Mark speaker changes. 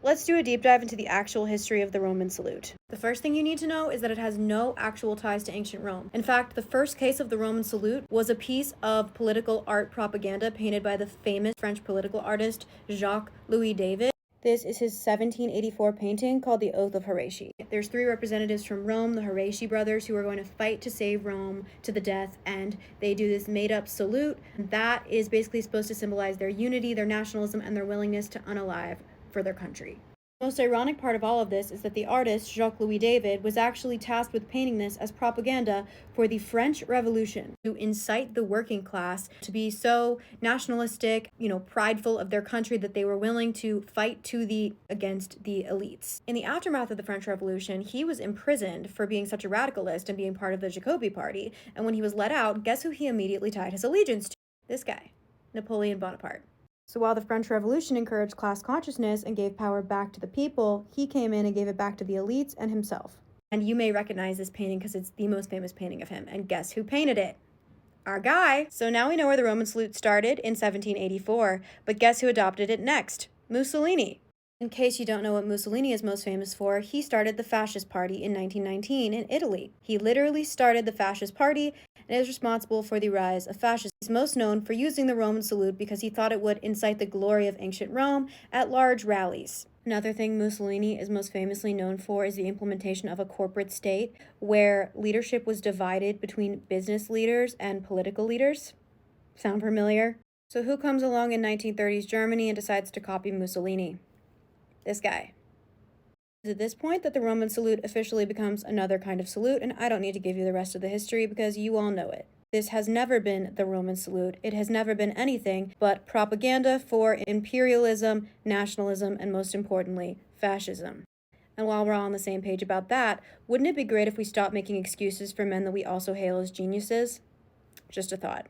Speaker 1: Let's do a deep dive into the actual history of the Roman salute. The first thing you need to know is that it has no actual ties to ancient Rome. In fact, the first case of the Roman salute was a piece of political art propaganda painted by the famous French political artist Jacques-Louis David. This is his 1784 painting called The Oath of Horatii. There's three representatives from Rome, the Horatii brothers, who are going to fight to save Rome to the death, and they do this made-up salute. That is basically supposed to symbolize their unity, their nationalism, and their willingness to unalive for their country. The most ironic part of all of this is that the artist, Jacques-Louis David, was actually tasked with painting this as propaganda for the French Revolution to incite the working class to be so nationalistic, prideful of their country that they were willing to fight against the elites. In the aftermath of the French Revolution, he was imprisoned for being such a radicalist and being part of the Jacobi Party, and when he was let out, guess who he immediately tied his allegiance to? This guy, Napoleon Bonaparte. So while the French Revolution encouraged class consciousness and gave power back to the people, he came in and gave it back to the elites and himself. And you may recognize this painting because it's the most famous painting of him. And guess who painted it? Our guy. So now we know where the Roman salute started in 1784, but guess who adopted it next? Mussolini. In case you don't know what Mussolini is most famous for, he started the Fascist Party in 1919 in Italy. He literally started the Fascist Party and is responsible for the rise of fascism. He's most known for using the Roman salute because he thought it would incite the glory of ancient Rome at large rallies. Another thing Mussolini is most famously known for is the implementation of a corporate state where leadership was divided between business leaders and political leaders. Sound familiar? So who comes along in 1930s Germany and decides to copy Mussolini? This guy. It's at this point that the Roman salute officially becomes another kind of salute, and I don't need to give you the rest of the history because you all know it. This has never been the Roman salute. It has never been anything but propaganda for imperialism, nationalism, and most importantly, fascism. And while we're all on the same page about that, wouldn't it be great if we stopped making excuses for men that we also hail as geniuses? Just a thought.